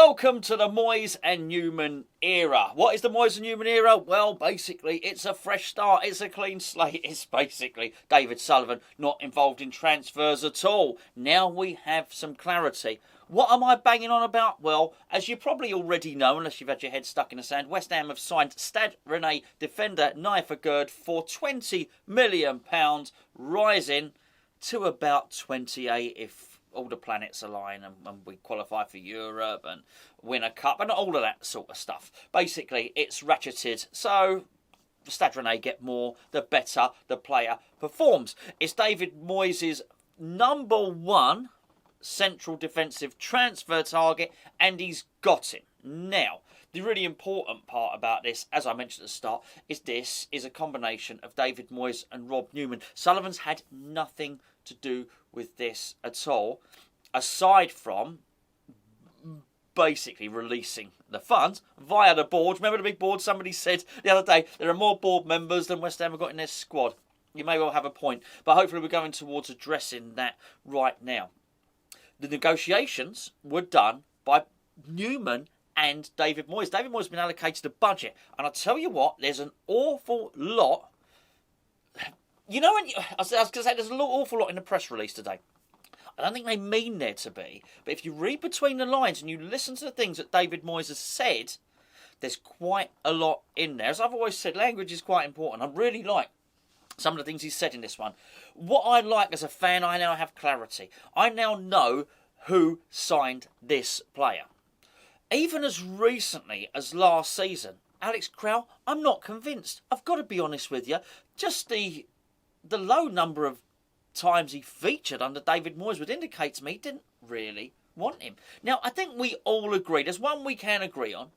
Welcome to the Moyes and Newman era. What is the Moyes and Newman era? Well, basically, it's a fresh start. It's a clean slate. It's basically David Sullivan not involved in transfers at all. Now we have some clarity. What am I banging on about? Well, as you probably already know, unless you've had your head stuck in the sand, West Ham have signed Stade Rennes defender Nayef Aguerd for £20 million, rising to about 28 if all the planets align and we qualify for Europe and win a cup and all of that sort of stuff. Basically, it's ratcheted, so the Stade Rennes get more, the better the player performs. It's David Moyes' #1 central defensive transfer target, and he's got him. Now, the really important part about this, as I mentioned at the start, is this is a combination of David Moyes and Rob Newman. Sullivan's had nothing to do with this at all, aside from basically releasing the funds via the board. Remember the big board? Somebody said the other day there are more board members than West Ham have got in their squad. You may well have a point, but hopefully we're going towards addressing that right now. The negotiations were done by Newman and David Moyes. David Moyes has been allocated a budget, and I'll tell you what, there's an awful lot. You know, I was going to say there's an awful lot in the press release today. I don't think they mean there to be, but if you read between the lines and you listen to the things that David Moyes has said, there's quite a lot in there. As I've always said, language is quite important. I really like some of the things he said in this one. What I like as a fan, I now have clarity. I now know who signed this player. Even as recently as last season, Alex Crowell, I'm not convinced. I've got to be honest with you. Just the low number of times he featured under David Moyes would indicate to me he didn't really want him. Now, I think we all agree. There's one we can agree on,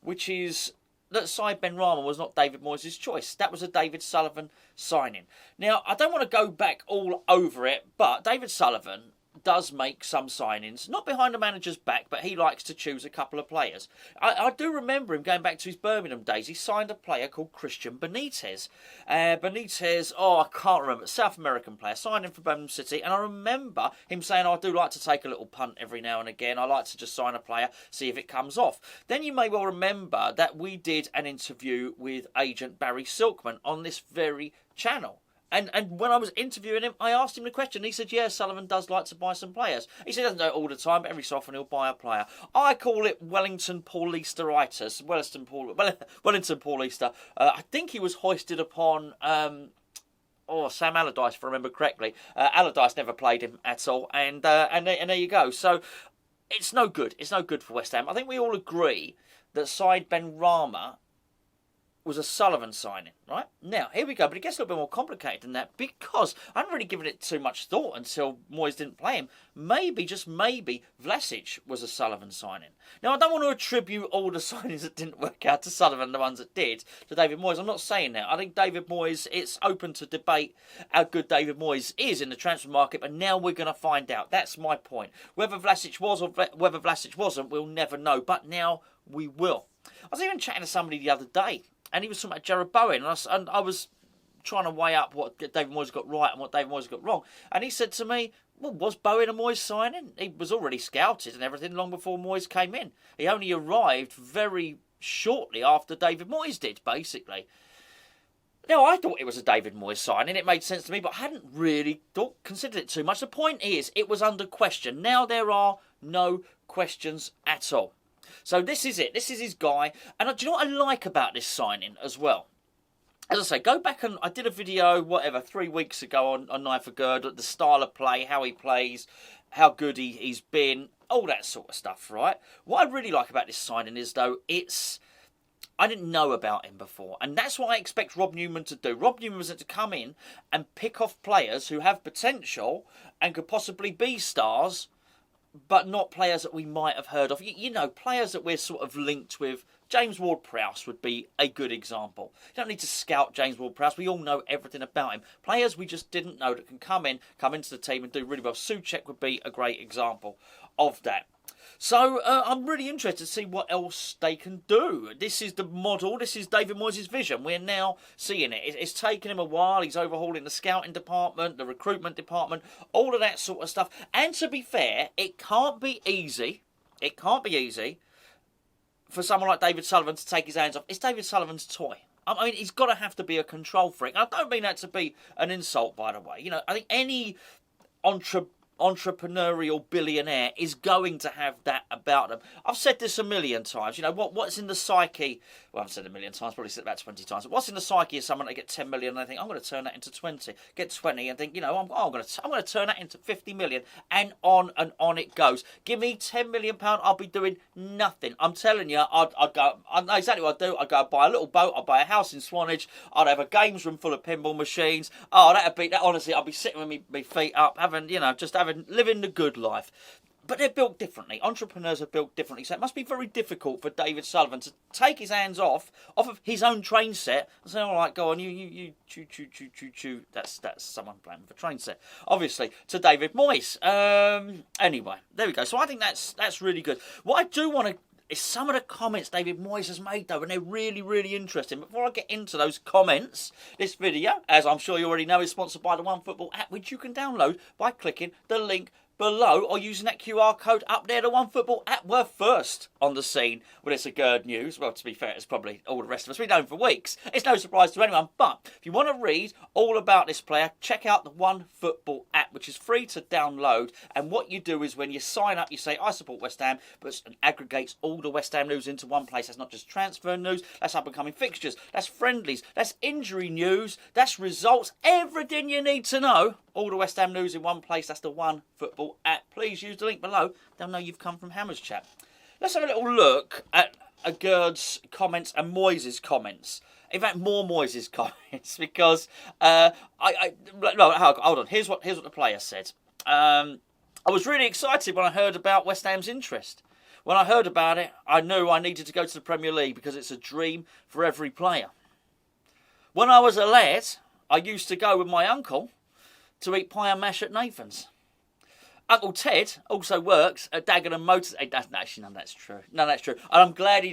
which is that Said Benrahma was not David Moyes' choice. That was a David Sullivan signing. Now, I don't want to go back all over it, but David Sullivan does make some signings, not behind the manager's back, but he likes to choose a couple of players. I do remember him going back to his Birmingham days. He signed a player called Christian Benitez. Benitez, I can't remember, South American player, signed him for Birmingham City, and I remember him saying, I do like to take a little punt every now and again. I like to just sign a player, see if it comes off. Then you may well remember that we did an interview with agent Barry Silkman on this very channel. And when I was interviewing him, I asked him the question. He said, yeah, Sullivan does like to buy some players. He said he doesn't do it all the time, but every so often he'll buy a player. I call it Wellington Paulisteritis. Wellington Paulista. I think he was hoisted upon Sam Allardyce, if I remember correctly. Allardyce never played him at all. And there you go. So it's no good. It's no good for West Ham. I think we all agree that Said Benrahma was a Sullivan signing, right? Now, here we go, but it gets a little bit more complicated than that because I hadn't really given it too much thought until Moyes didn't play him. Maybe, just maybe, Vlasic was a Sullivan signing. Now, I don't want to attribute all the signings that didn't work out to Sullivan, the ones that did, to David Moyes. I'm not saying that. I think David Moyes, it's open to debate how good David Moyes is in the transfer market, but now we're going to find out. That's my point. Whether Vlasic was or whether Vlasic wasn't, we'll never know, but now we will. I was even chatting to somebody the other day, and he was talking about Jarrod Bowen, and I was trying to weigh up what David Moyes got right and what David Moyes got wrong. And he said to me, well, was Bowen a Moyes signing? He was already scouted and everything long before Moyes came in. He only arrived very shortly after David Moyes did, basically. Now, I thought it was a David Moyes signing. It made sense to me, but I hadn't really considered it too much. The point is, it was under question. Now there are no questions at all. So this is it. This is his guy. And do you know what I like about this signing as well? As I say, go back and I did a video, 3 weeks ago on Nayef Aguerd, the style of play, how he plays, how good he's been, all that sort of stuff, right? What I really like about this signing is, though, I didn't know about him before, and that's what I expect Rob Newman to do. Rob Newman was to come in and pick off players who have potential and could possibly be stars, but not players that we might have heard of. You know, players that we're sort of linked with. James Ward-Prowse would be a good example. You don't need to scout James Ward-Prowse. We all know everything about him. Players we just didn't know that can come into the team and do really well. Souček would be a great example of that. So I'm really interested to see what else they can do. This is the model. This is David Moyes' vision. We're now seeing it. It's taken him a while. He's overhauling the scouting department, the recruitment department, all of that sort of stuff. And to be fair, it can't be easy it can't be easy for someone like David Sullivan to take his hands off. It's David Sullivan's toy. I mean, he's got to have to be a control freak. And I don't mean that to be an insult, by the way. You know, I think any entrepreneurial billionaire is going to have that about them. I've said this a million times. You know, what's in the psyche? Well, I've said it a million times, probably said it about 20 times. But what's in the psyche of someone that get 10 million and they think, I'm going to turn that into 20, get 20 and think, you know, I'm going to turn that into 50 million, and on it goes. Give me 10 million pound, I'll be doing nothing. I'm telling you, I'd go, I know exactly what I'd do. I'd go buy a little boat, I'd buy a house in Swanage, I'd have a games room full of pinball machines. Oh, that'd be, that honestly, I'd be sitting with my feet up, living the good life. But they're built differently. Entrepreneurs are built differently. So it must be very difficult for David Sullivan to take his hands off of his own train set and say, all right, go on, you chew. That's someone playing with a train set. Obviously, to David Moyes. Anyway, there we go. So I think that's really good. What I do want to is some of the comments David Moyes has made, though, and they're really, really interesting. Before I get into those comments, this video, as I'm sure you already know, is sponsored by the OneFootball app, which you can download by clicking the link below or using that QR code up there. The OneFootball app were first on the scene with this Aguerd news. Well, to be fair, it's probably all the rest of us. We've known for weeks. It's no surprise to anyone. But if you want to read all about this player, check out the OneFootball app, which is free to download. And what you do is when you sign up, you say, I support West Ham, but it aggregates all the West Ham news into one place. That's not just transfer news. That's up-and-coming fixtures. That's friendlies. That's injury news. That's results. Everything you need to know. All the West Ham news in one place. That's the OneFootball app. Please use the link below. They'll know you've come from Hammers Chat. Let's have a little look at Aguerd's comments and Moyes' comments. In fact, more Moyes' comments, because no, hold on. Here's what the player said. I was really excited when I heard about West Ham's interest. When I heard about it, I knew I needed to go to the Premier League because it's a dream for every player. When I was a lad, I used to go with my uncle to eat pie and mash at Nathan's. Uncle Ted also works at Dagenham Motors. Actually, none of that's true. None of that's true. And I'm glad he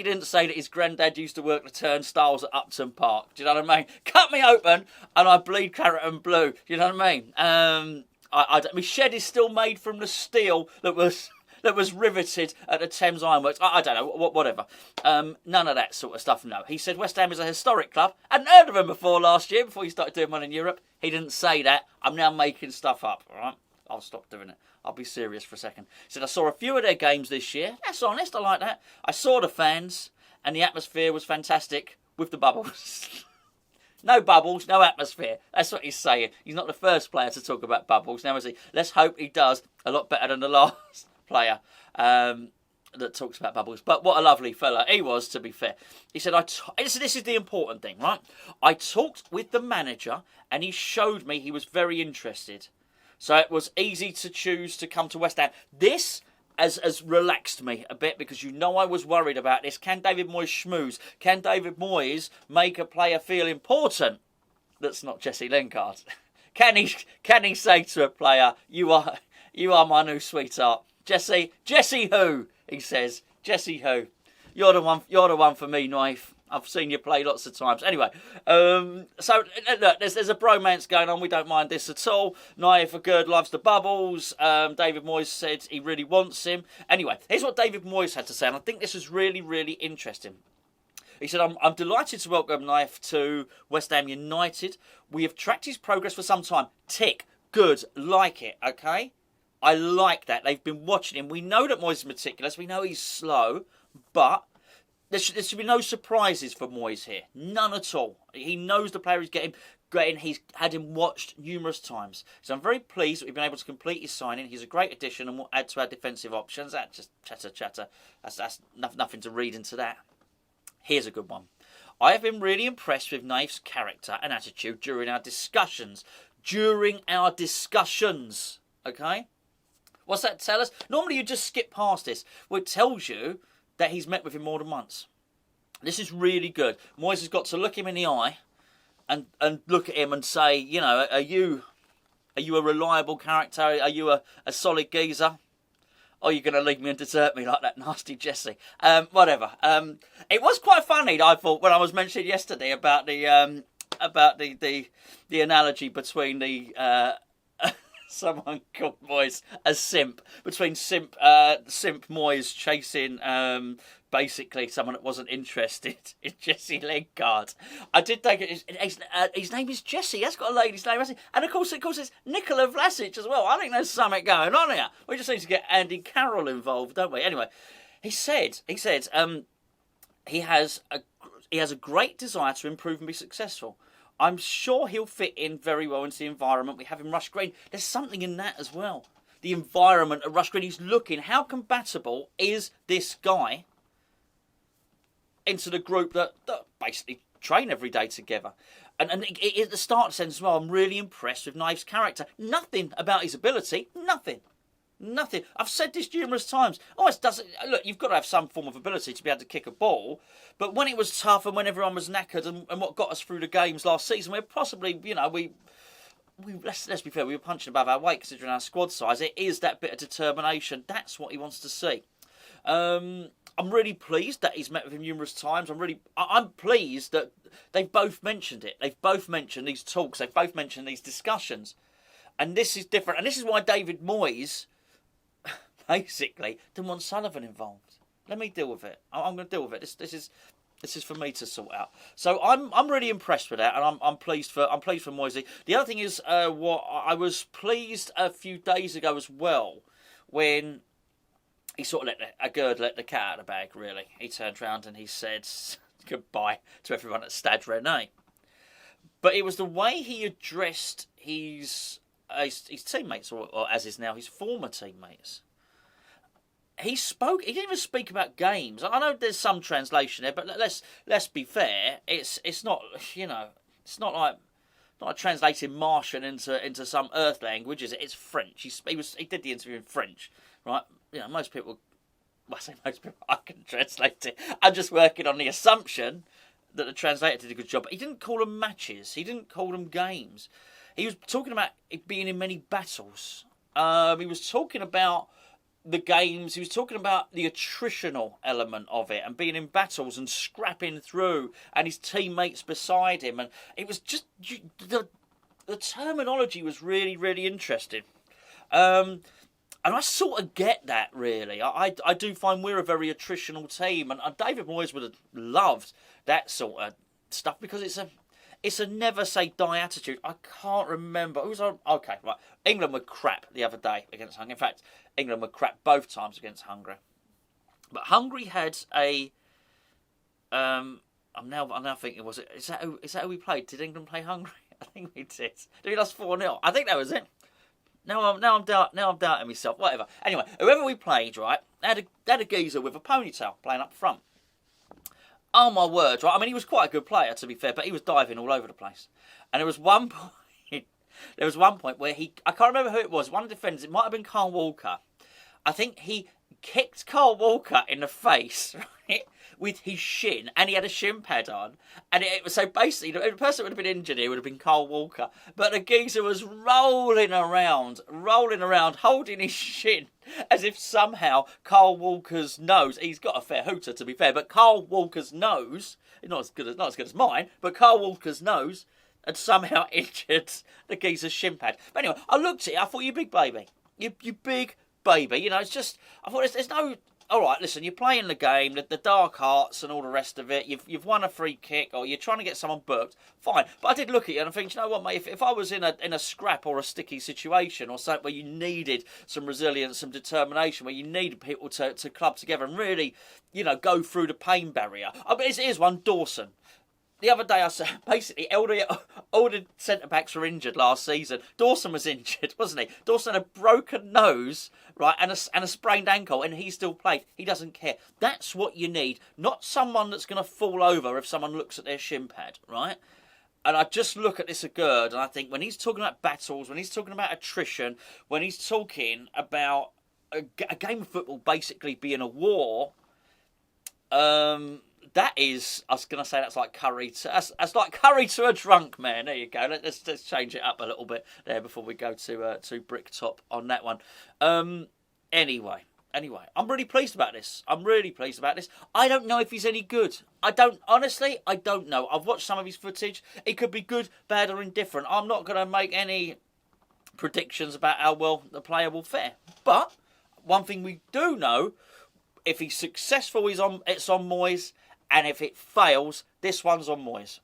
didn't say that his granddad used to work the turnstiles at Upton Park. Do you know what I mean? Cut me open and I bleed carrot and blue. Do you know what I mean? My shed is still made from the steel that was riveted at the Thames Ironworks. I don't know, whatever. None of that sort of stuff, no. He said West Ham is a historic club. Hadn't heard of him before last year, before he started doing one in Europe. He didn't say that. I'm now making stuff up, all right? I'll stop doing it. I'll be serious for a second. He said, I saw a few of their games this year. That's honest, I like that. I saw the fans, and the atmosphere was fantastic with the bubbles. No bubbles, no atmosphere. That's what he's saying. He's not the first player to talk about bubbles. Now, is he? Let's hope he does a lot better than the last player that talks about bubbles. But what a lovely fella he was, to be fair. He said, this is the important thing, right? I talked with the manager and he showed me he was very interested. So it was easy to choose to come to West Ham. This has relaxed me a bit because you know I was worried about this. Can David Moyes schmooze? Can David Moyes make a player feel important? That's not Jesse Lingard. Can he say to a player, you are my new sweetheart? Jesse who? He says. Jesse who? You're the one for me, Nayef. I've seen you play lots of times. Anyway, so look, there's a bromance going on. We don't mind this at all. Nayef Aguerd loves the bubbles. David Moyes said he really wants him. Anyway, here's what David Moyes had to say, and I think this is really, really interesting. He said, I'm delighted to welcome Nayef to West Ham United. We have tracked his progress for some time. Tick. Good. Like it. Okay? I like that. They've been watching him. We know that Moyes is meticulous. We know he's slow, but there should be no surprises for Moyes here. None at all. He knows the player he's getting. He's had him watched numerous times. So I'm very pleased that we've been able to complete his signing. He's a great addition and will add to our defensive options. That's just chatter. That's nothing to read into that. Here's a good one. I have been really impressed with Nayef's character and attitude during our discussions. Okay? What's that tell us? Normally you just skip past this. Well, it tells you that he's met with him more than once. This is really good. Moyes has got to look him in the eye and look at him and say, you know, are you a reliable character? Are you a solid geezer? Or are you going to leave me and desert me like that nasty Jesse? Whatever. It was quite funny, I thought, when I was mentioning yesterday about the analogy between the someone called Moyes a simp. Between simp Moyes chasing basically someone that wasn't interested in Jesse Lingard. I did think his name is Jesse. That's got a lady's name, hasn't he? And of course it's Nikola Vlasic as well. I think there's something going on here. We just need to get Andy Carroll involved, don't we? Anyway, he said he has a great desire to improve and be successful. I'm sure he'll fit in very well into the environment we have in Rush Green. There's something in that as well. The environment at Rush Green, he's looking, how compatible is this guy into the group that basically train every day together? And at the start sense as well, I'm really impressed with Nayef's character. Nothing about his ability, nothing. I've said this numerous times. Look, you've got to have some form of ability to be able to kick a ball. But when it was tough and when everyone was knackered and what got us through the games last season, we're possibly, let's be fair, we were punching above our weight considering our squad size. It is that bit of determination. That's what he wants to see. I'm really pleased that he's met with him numerous times. I'm pleased that they've both mentioned it. They've both mentioned these talks. They've both mentioned these discussions. And this is different. And this is why David Moyes basically didn't want Sullivan involved. Let me deal with it. I'm going to deal with it. This is for me to sort out. So I'm really impressed with that, and I'm pleased for Moyes. The other thing is what I was pleased a few days ago as well when he sort of let the cat out of the bag. Really, he turned round and he said goodbye to everyone at Stade Rennes. But it was the way he addressed his teammates, or as is now his former teammates. He didn't even speak about games. I know there's some translation there, but let's be fair. It's not it's not like translating Martian into some Earth language, is it? It's French. He did the interview in French, right? Most people. Well, I say most people. I can translate it. I'm just working on the assumption that the translator did a good job. But he didn't call them matches. He didn't call them games. He was talking about it being in many battles. He was talking about the games. He was talking about the attritional element of it and being in battles and scrapping through and his teammates beside him. And it was just, the terminology was really, really interesting. And I sort of get that, really. I do find we're a very attritional team. And David Moyes would have loved that sort of stuff because it's a never say die attitude. I can't remember. Who was on? Okay, right. England were crap the other day against Hungary. In fact, England were crap both times against Hungary. But Hungary had a. I'm now thinking, is that who we played? Did England play Hungary? I think we did. Did we lost 4-0? I think that was it. Now I'm doubting myself. Whatever. Anyway, whoever we played, right, they had a geezer with a ponytail playing up front. Oh my word, right? I mean, he was quite a good player, to be fair, but he was diving all over the place. And there was one point where I can't remember who it was, one of the defenders, it might have been Carl Walker. I think he kicked Carl Walker in the face, right, with his shin, and he had a shin pad on. And so basically, the person that would have been injured here would have been Carl Walker. But the geezer was rolling around, holding his shin, as if somehow Carl Walker's nose, he's got a fair hooter to be fair, but Carl Walker's nose, not as good as mine, but Carl Walker's nose had somehow injured the geezer's shin pad. But anyway, I looked at it, I thought, you big baby. You big baby. It's just, I thought there's no... All right, listen, you're playing the game, the dark arts and all the rest of it. You've won a free kick or you're trying to get someone booked. Fine. But I did look at you and I think, you know what, mate, if I was in a scrap or a sticky situation or something where you needed some resilience, some determination, where you needed people to club together and really, go through the pain barrier. I mean, here's one, Dawson. The other day I said, basically, all the centre-backs were injured last season. Dawson was injured, wasn't he? Dawson had a broken nose, right, and a sprained ankle, and he still played. He doesn't care. That's what you need. Not someone that's going to fall over if someone looks at their shin pad, right? And I just look at this Aguerd, and I think when he's talking about battles, when he's talking about attrition, when he's talking about a game of football basically being a war, that is, I was going to say that's like curry that's like curry to a drunk man. There you go. Let's change it up a little bit there before we go to brick top on that one. Anyway, I'm really pleased about this. I don't know if he's any good. I don't know. I've watched some of his footage. It could be good, bad or indifferent. I'm not going to make any predictions about how well the player will fare. But one thing we do know, if he's successful, it's on Moyes, and if it fails, this one's on Moyes.